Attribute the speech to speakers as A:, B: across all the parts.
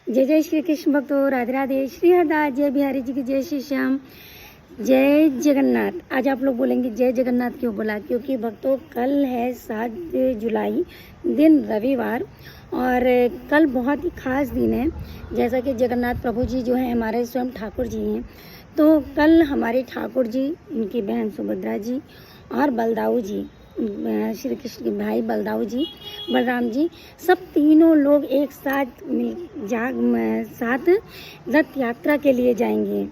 A: जय जय श्री कृष्ण भक्तों, राधे राधे, श्री हरदास, जय बिहारी जी की जय, श्री श्याम, जय जगन्नाथ। आज आप लोग बोलेंगे जय जगन्नाथ क्यों बोला? क्योंकि भक्तों कल है 7 जुलाई, दिन रविवार, और कल बहुत ही खास दिन है। जैसा कि जगन्नाथ प्रभु जी जो हैं हमारे स्वयं ठाकुर जी हैं, तो कल हमारे ठाकुर जी, उनकी बहन सुभद्रा जी और बलदाऊ जी, श्री कृष्ण के भाई बलदाऊ जी, बलराम जी, सब तीनों लोग एक साथ साथ रथ यात्रा के लिए जाएंगे,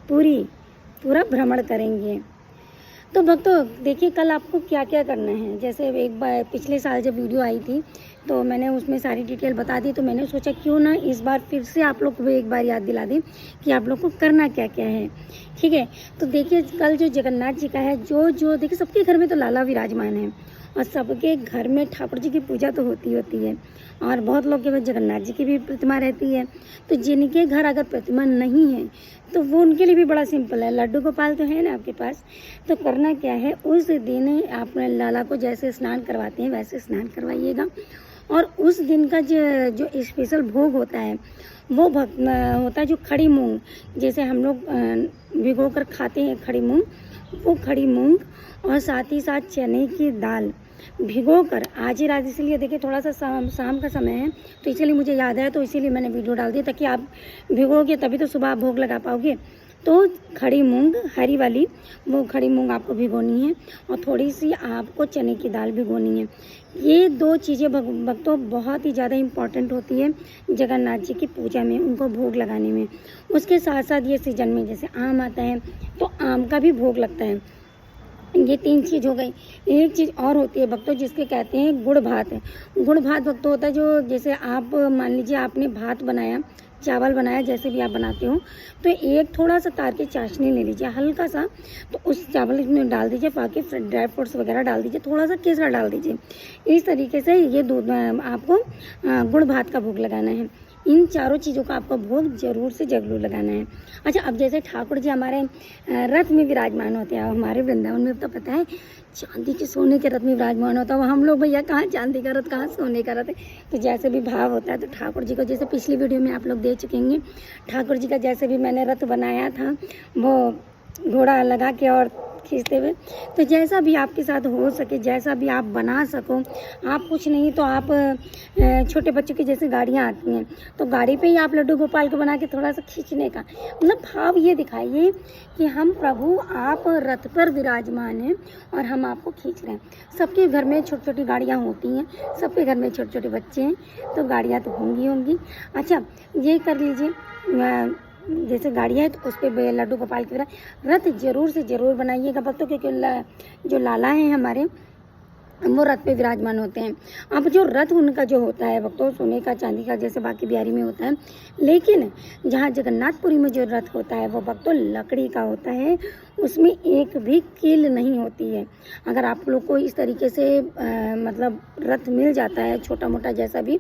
A: पूरा भ्रमण करेंगे। तो भक्तों देखिए कल आपको क्या क्या करना है। जैसे एक बार पिछले साल जब वीडियो आई थी तो मैंने उसमें सारी डिटेल बता दी, तो मैंने सोचा क्यों ना इस बार फिर से आप लोग को एक बार याद दिला दें कि आप लोग को करना क्या क्या है। ठीक है, तो देखिए कल जो जगन्नाथ जी का है, जो देखिए सबके घर में तो लाला विराजमान है और सबके घर में ठाकुर जी की पूजा तो होती है, और बहुत लोग के पास जगन्नाथ जी की भी प्रतिमा रहती है। तो जिनके घर अगर प्रतिमा नहीं है तो वो उनके लिए भी बड़ा सिंपल है, लड्डू गोपाल तो है ना आपके पास। तो करना क्या है, उस दिन आप लाला को जैसे स्नान करवाते हैं वैसे स्नान करवाइएगा, और उस दिन का जो स्पेशल भोग होता है वो होता है जो खड़ी मूंग, जैसे हम लोग भिगो कर खाते हैं खड़ी मूंग, वो खड़ी मूंग और साथ ही साथ चने की दाल भिगो कर आज ही रात, इसीलिए देखिए थोड़ा सा शाम का समय है तो इसीलिए मुझे याद है, तो इसीलिए मैंने वीडियो डाल दी ताकि आप भिगोगे तभी तो सुबह आप भोग लगा पाओगे। तो खड़ी मूंग हरी वाली, वो खड़ी मूंग आपको भिगोनी है और थोड़ी सी आपको चने की दाल भिगोनी है। ये 2 चीज़ें भक्तों बहुत ही ज़्यादा इम्पॉर्टेंट होती है जगन्नाथ जी की पूजा में, उनको भोग लगाने में। उसके साथ साथ ये सीजन में जैसे आम आता है तो आम का भी भोग लगता है। ये 3 चीज़ हो गई। एक चीज़ और होती है भक्तों जिसके कहते हैं गुड़ भात। गुड़ भात भक्तों होता है जो जैसे आप मान लीजिए आपने भात बनाया, चावल बनाया, जैसे भी आप बनाते हो, तो एक थोड़ा सा तार की चाशनी ले लीजिए हल्का सा, तो उस चावल में डाल दीजिए, बाकी ड्राई फ्रूट्स वगैरह डाल दीजिए, थोड़ा सा केसर डाल दीजिए। इस तरीके से ये दूध आपको गुड़ भात का भोग लगाना है। इन चारों चीज़ों का आपको भोग जरूर से जरूर लगाना है। अच्छा, अब जैसे ठाकुर जी हमारे रथ में विराजमान होते हैं, हमारे वृंदावन में तो पता है चांदी के सोने के रथ में विराजमान होता है, हम लोग भैया कहाँ चांदी का रथ, कहाँ सोने का रथ है। तो जैसे भी भाव होता है, तो ठाकुर जी को जैसे पिछली वीडियो में आप लोग देख चुके होंगे, ठाकुर जी का जैसे भी मैंने रथ बनाया था वो घोड़ा लगा के और खींचते हुए, तो जैसा भी आपके साथ हो सके, जैसा भी आप बना सको, आप कुछ नहीं तो आप छोटे बच्चों की जैसे गाड़ियाँ आती हैं तो गाड़ी पे ही आप लड्डू गोपाल को बना के थोड़ा सा खींचने का मतलब भाव ये दिखाइए कि हम प्रभु आप रथ पर विराजमान हैं और हम आपको खींच रहे हैं। सबके घर में छोटी छोटी गाड़ियाँ होती हैं, सबके घर में छोटे छोटे बच्चे हैं, तो गाड़ियाँ तो होंगी। अच्छा, ये कर लीजिए, जैसे गाड़ियाँ है तो उस पर लड्डू गोपाल की तरह रथ जरूर से ज़रूर बनाइएगा भक्तों, क्योंकि जो लाला हैं हमारे वो रथ पे विराजमान होते हैं। अब जो रथ उनका जो होता है भक्तों सोने का, चांदी का, जैसे बाकी बिहारी में होता है, लेकिन जहाँ जगन्नाथपुरी में जो रथ होता है वो भक्तों लकड़ी का होता है, उसमें एक भी कील नहीं होती है। अगर आप लोग को इस तरीके से मतलब रथ मिल जाता है छोटा मोटा जैसा भी,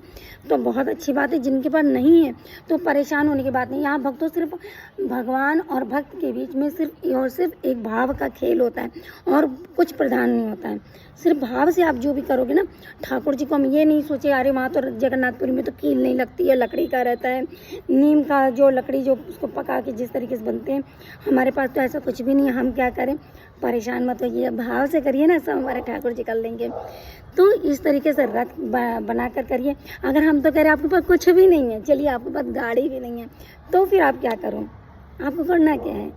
A: तो बहुत अच्छी बात है। जिनके पास नहीं है तो परेशान होने की बात नहीं। यहाँ भक्तों सिर्फ भगवान और भक्त के बीच में सिर्फ एक भाव का खेल होता है और कुछ प्रधान नहीं होता है। सिर्फ भाव से आप जो भी करोगे ना, ठाकुर जी को हम ये नहीं सोचे अरे वहाँ तो जगन्नाथपुरी में तो कील नहीं लगती है, लकड़ी का रहता है, नीम का जो लकड़ी जो उसको पका के जिस तरीके से बनते हैं, हमारे पास तो ऐसा कुछ भी नहीं है, हम क्या करें, परेशान मत होइए, भाव से करिए ना, सब हमारे ठाकुर जी कर लेंगे। तो इस तरीके से रथ बना कर करिए। अगर हम तो कह रहे आपके पास कुछ भी नहीं है, चलिए आपके पास गाड़ी भी नहीं है, तो फिर आप क्या करो, आपको करना क्या है,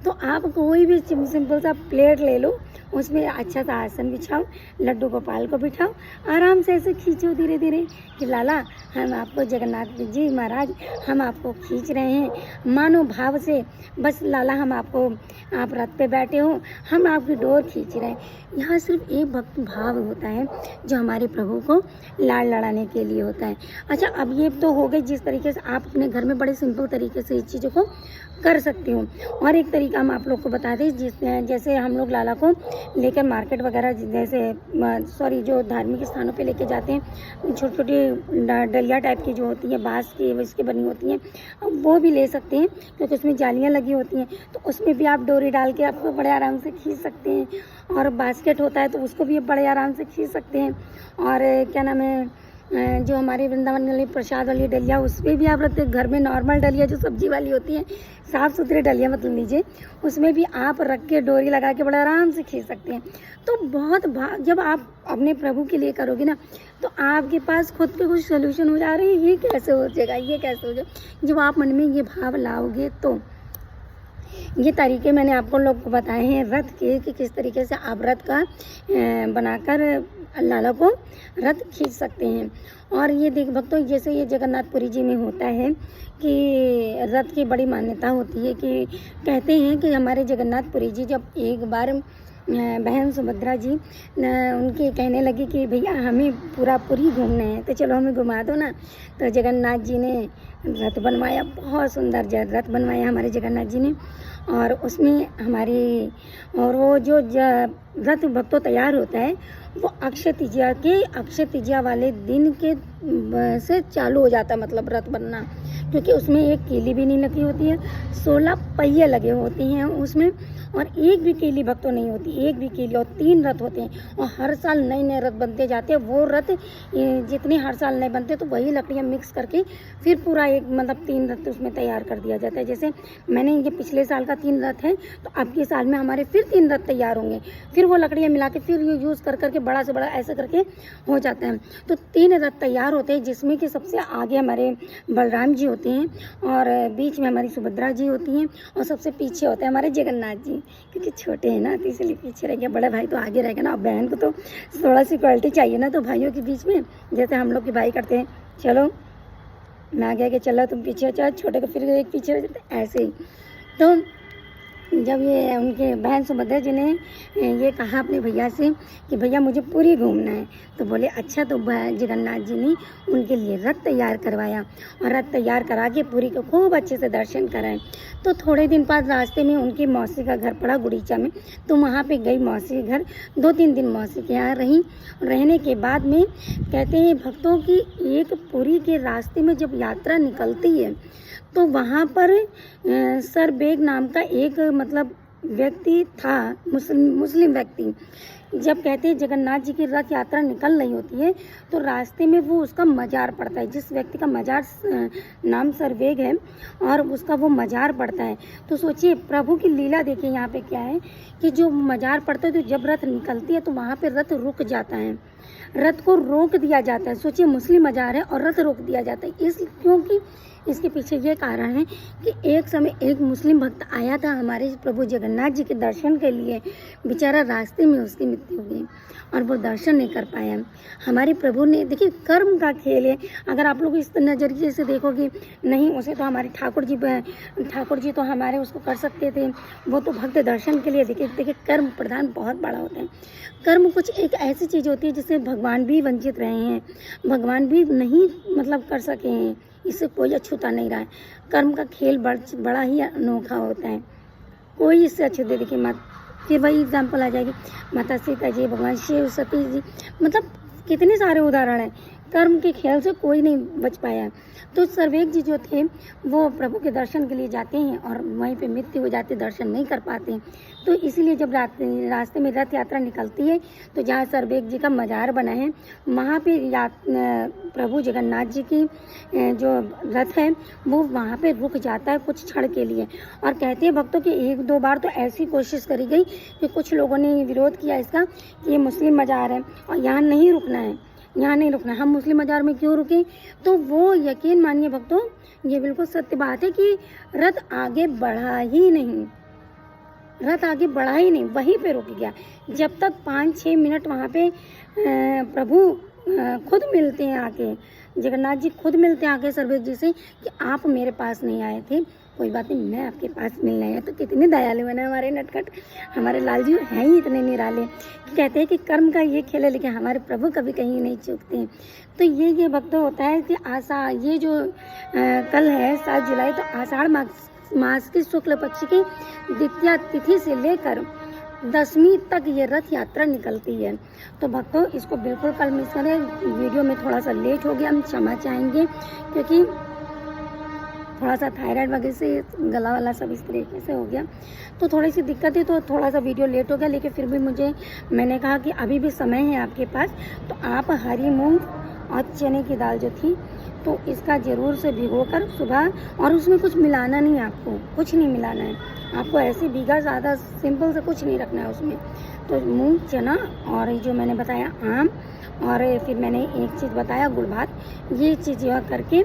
A: तो आप कोई भी सिंपल सा प्लेट ले लो, उसमें अच्छा सा आसन बिछाओ, लड्डू गोपाल को बिठाओ, आराम से ऐसे खींचो धीरे धीरे कि लाला हम आपको, जगन्नाथ जी महाराज हम आपको खींच रहे हैं, मानो भाव से, बस लाला हम आपको, आप रथ पे बैठे हो, हम आपकी डोर खींच रहे हैं। यहाँ सिर्फ एक भक्त भाव होता है जो हमारे प्रभु को लाड़ लड़ाने के लिए होता है। अच्छा, अब ये तो हो गई जिस तरीके से आप अपने घर में बड़े सिंपल तरीके से इस चीज़ों को कर सकती हूँ। और एक तरीका हम आप लोग को बता दें, जैसे हम लोग लाला को लेकर मार्केट वगैरह, जैसे जो धार्मिक स्थानों पे लेके जाते हैं, छोटी छोटी डलिया टाइप की जो होती है बांस की इसकी बनी होती हैं, वो भी ले सकते हैं क्योंकि उसमें जालियाँ लगी होती हैं, तो उसमें भी आप डोरी डाल के आपको बड़े आराम से खींच सकते हैं। और बास्केट होता है तो उसको भी बड़े आराम से खींच सकते हैं। और क्या नाम है, जो हमारे वृंदावन वाली प्रसाद वाली डलिया, उस पर भी आप रखते हैं। घर में नॉर्मल डलिया जो सब्जी वाली होती है, साफ़ सुथरी डलिया मतलब लीजिए, उसमें भी आप रख के डोरी लगा के बड़ा आराम से खींच सकते हैं। तो बहुत जब आप अपने प्रभु के लिए करोगे ना, तो आपके पास खुद पे कुछ सोल्यूशन हो जा रही है। ये कैसे हो जाएगा, ये कैसे हो जाएगा, जब आप मन में ये भाव लाओगे। तो ये तरीके मैंने आपको लोग को बताए हैं रथ के, कि किस तरीके से आप रथ का बनाकर लाला को रथ खींच सकते हैं। और ये देख भक्तों, जैसे ये जगन्नाथपुरी जी में होता है कि रथ की बड़ी मान्यता होती है, कि कहते हैं कि हमारे जगन्नाथपुरी जी जब एक बार बहन सुभद्रा जी उनके कहने लगी कि भैया हमें पूरा पुरी घूमना है, तो चलो हमें घुमा दो ना। तो जगन्नाथ जी ने रथ बनवाया, बहुत सुंदर रथ बनवाया हमारे जगन्नाथ जी ने। और उसमें हमारी और वो जो रथ भक्तों तैयार होता है, वो अक्षय तृतीया वाले दिन के से चालू हो जाता है, मतलब रथ बनना। क्योंकि उसमें एक कीली भी नहीं लगी होती है, 16 पहिए लगे होते हैं उसमें, और एक भी कीली भक्तों नहीं होती, एक भी कीली। और 3 रथ होते हैं, और हर साल नए नए रथ बनते जाते हैं। वो रथ जितने हर साल नए बनते, तो वही लकड़ियाँ मिक्स करके फिर पूरा एक मतलब 3 रथ उसमें तैयार कर दिया जाता है। जैसे मैंने ये पिछले साल का 3 रथ है, तो अब के साल में हमारे फिर 3 रथ तैयार होंगे। फिर वो लकड़ियाँ मिला के फिर यूज़ कर करके बड़ा से बड़ा ऐसे करके हो जाता है। तो 3 रथ तैयार होते हैं, जिसमें कि सबसे आगे हमारे बलराम जी होते हैं, और बीच में हमारी सुभद्रा जी होती हैं, और सबसे पीछे होते हैं हमारे जगन्नाथ जी। क्योंकि छोटे हैं ना, तो इसलिए पीछे रह गया, बड़ा भाई तो आगे रहेगा ना। और बहन को तो थोड़ा सी क्वालिटी चाहिए ना, तो भाइयों के बीच में जैसे हम लोग के भाई करते हैं, चलो मैं आगे चलो तुम पीछे, चलो छोटे को फिर एक पीछे हो जाते, ऐसे ही। तो जब ये उनके बहन सुभद्रा जी ने ये कहा अपने भैया से कि भैया मुझे पूरी घूमना है, तो बोले अच्छा। तो जगन्नाथ जी ने उनके लिए रथ तैयार करवाया, और रथ तैयार करा के पूरी को खूब अच्छे से दर्शन कराए। तो थोड़े दिन बाद रास्ते में उनकी मौसी का घर पड़ा गुड़ीचा में, तो वहाँ पे गई मौसी के घर। 2-3 दिन मौसी के यहाँ रही। रहने के बाद में कहते हैं भक्तों की एक पुरी के रास्ते में जब यात्रा निकलती है, तो वहाँ पर सरबेग नाम का एक मतलब व्यक्ति था, मुस्लिम व्यक्ति। जब कहते हैं जगन्नाथ जी की रथ यात्रा निकल रही होती है, तो रास्ते में वो उसका मजार पड़ता है। जिस व्यक्ति का मजार नाम सरवेग है, और उसका वो मजार पड़ता है। तो सोचिए प्रभु की लीला देखिए यहाँ पे क्या है, कि जो मजार पड़ता है, तो जब रथ निकलती है तो वहाँ पे रथ रुक जाता है, रथ को रोक दिया जाता है। सोचिए मुस्लिम मजार है और रथ रोक दिया जाता है। क्योंकि इसके पीछे ये कारण है कि एक समय एक मुस्लिम भक्त आया था हमारे प्रभु जगन्नाथ जी के दर्शन के लिए। बेचारा रास्ते में उसकी मृत्यु हो गई, और वो दर्शन नहीं कर पाया। हमारे प्रभु ने, देखिए कर्म का खेल है। अगर आप लोग इस नज़रिए से देखोगे, नहीं उसे तो हमारे ठाकुर जी तो हमारे उसको कर सकते थे, वो तो भक्त दर्शन के लिए। देखिए कर्म प्रधान बहुत बड़ा होता है। कर्म कुछ एक ऐसी चीज़ होती है जिससे भगवान भी वंचित रहे हैं, भगवान भी नहीं मतलब कर सके हैं, इससे कोई अछूता नहीं रहा है। कर्म का खेल बड़ा ही अनोखा होता है, कोई इससे अछूते देखिए मत। फिर वही एग्जाम्पल आ जाएगी, माता सीता जी, भगवान शिव, सती जी, मतलब कितने सारे उदाहरण हैं। कर्म के खेल से कोई नहीं बच पाया। तो सरवेग जी जो थे वो प्रभु के दर्शन के लिए जाते हैं, और वहीं पे मृत्यु हो जाती, दर्शन नहीं कर पाते। तो इसीलिए जब रास्ते में रथ यात्रा निकलती है, तो जहाँ सरवेग जी का मजार बना है, वहाँ पे प्रभु जगन्नाथ जी की जो रथ है वो वहाँ पे रुक जाता है कुछ क्षण के लिए। और कहते हैं भक्तों कि 1-2 बार तो ऐसी कोशिश करी गई कि कुछ लोगों ने विरोध किया इसका, कि ये मुस्लिम मजार है और यहाँ नहीं रुकना है, यहाँ नहीं रुकना, हम मुस्लिम मजार में क्यों रुके। तो वो यकीन मानिए भक्तों, ये बिल्कुल सत्य बात है कि रथ आगे बढ़ा ही नहीं, रथ आगे बढ़ा ही नहीं, वहीं पे रुक गया। जब तक 5-6 मिनट वहाँ पे प्रभु खुद मिलते हैं आके, जगन्नाथ जी खुद मिलते हैं आके सरवेग जी से कि आप मेरे पास नहीं आए थे, कोई बात नहीं, मैं आपके पास मिलने आया। तो कितने दयालु है ना हमारे नटखट, हमारे लाल जी हैं ही इतने निराले। कहते हैं कि कर्म का ये खेल है, लेकिन हमारे प्रभु कभी कहीं नहीं चूकते हैं। तो ये वक्त होता है कि ये जो कल है 7 जुलाई, तो आषाढ़ मास की शुक्ल पक्ष की द्वितीया तिथि से लेकर 10वीं तक ये रथ यात्रा निकलती है। तो भक्तों इसको बिल्कुल कल मिस करें। वीडियो में थोड़ा सा लेट हो गया, हम क्षमा चाहेंगे, क्योंकि थोड़ा सा थायराइड वगैरह से गला वाला सब इस तरीके से हो गया, तो थोड़ी सी दिक्कत है, तो थोड़ा सा वीडियो लेट हो गया। लेकिन फिर भी मैंने कहा कि अभी भी समय है आपके पास, तो आप हरी मूंग और चने की दाल जो थी, तो इसका ज़रूर से भिगोकर सुबह, और उसमें कुछ मिलाना नहीं है, आपको कुछ नहीं मिलाना है, आपको ऐसे भीगा ज़्यादा सिंपल से कुछ नहीं रखना है उसमें। तो मूंग, चना और ये जो मैंने बताया आम, और फिर मैंने एक चीज़ बताया गुड़ भात, ये चीज़ यह करके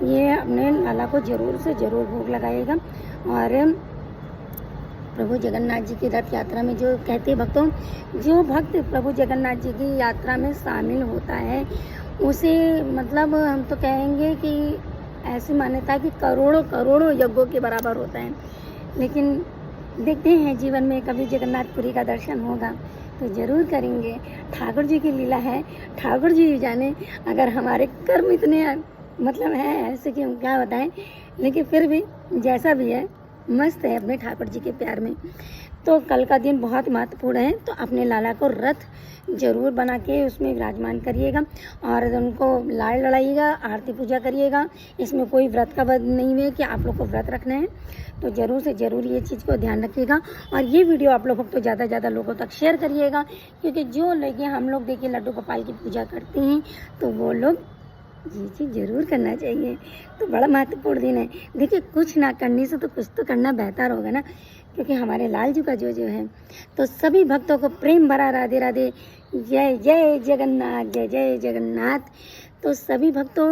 A: ये अपने लाला को ज़रूर से ज़रूर भोग लगाएगा। और प्रभु जगन्नाथ जी की रथ यात्रा में जो कहते भक्तों, जो भक्त प्रभु जगन्नाथ जी की यात्रा में शामिल होता है उसे मतलब हम तो कहेंगे कि ऐसी मान्यता है कि करोड़ों करोड़ों यज्ञों के बराबर होता है। लेकिन देखते हैं जीवन में कभी जगन्नाथपुरी का दर्शन होगा तो ज़रूर करेंगे। ठाकुर जी की लीला है, ठाकुर जी जाने। अगर हमारे कर्म इतने मतलब हैं ऐसे कि हम क्या बताएं, लेकिन फिर भी जैसा भी है मस्त है अपने ठाकुर जी के प्यार में। तो कल का दिन बहुत महत्वपूर्ण है, तो अपने लाला को रथ ज़रूर बना के उसमें विराजमान करिएगा और उनको लाड़ लड़ाइएगा, आरती पूजा करिएगा। इसमें कोई व्रत का वध नहीं है कि आप लोग को व्रत रखना है, तो ज़रूर से ज़रूर ये चीज़ को ध्यान रखिएगा। और ये वीडियो आप लोगों को ज़्यादा से ज़्यादा लोगों तक शेयर करिएगा, क्योंकि जो लोग हम लोग देखिए लड्डू गोपाल की पूजा करते हैं तो वो लोग ये चीज़ ज़रूर करना चाहिए। तो बड़ा महत्वपूर्ण दिन है। देखिए कुछ ना करने से तो कुछ तो करना बेहतर होगा ना, क्योंकि हमारे लाल जी का जो है। तो सभी भक्तों को प्रेम भरा राधे राधे, जय जय जगन्नाथ, जय जय जगन्नाथ। तो सभी भक्तों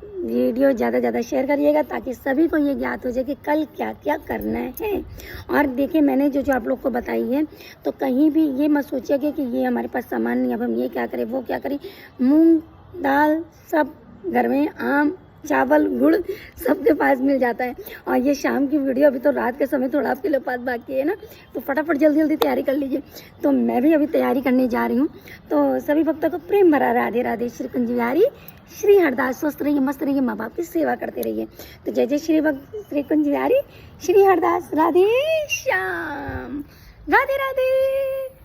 A: वीडियो ज़्यादा से ज़्यादा शेयर करिएगा ताकि सभी को ये ज्ञात हो जाए कि कल क्या क्या करना है। और देखिए मैंने जो आप लोग को बताई है, तो कहीं भी ये मत सोचिएगा कि ये हमारे पास सामान नहीं, अब हम ये क्या करें वो क्या करें। मूंग दाल सब घर में, आम चावल गुड़ सबके पास मिल जाता है। और ये शाम की वीडियो, अभी तो रात के समय थोड़ा आपके लिए बात बाकी है ना, तो फटाफट जल्दी जल्दी तैयारी कर लीजिए। तो मैं भी अभी तैयारी करने जा रही हूँ। तो सभी भक्तों को प्रेम भरा राधे राधे। श्री कुंज बिहारी श्री हरदास। स्वस्थ रहिए, मस्त रहिए, माँ बाप की सेवा करते रहिए। तो जय जय श्री कुंज बिहारी श्री हरदास। राधे श्याम, राधे राधे।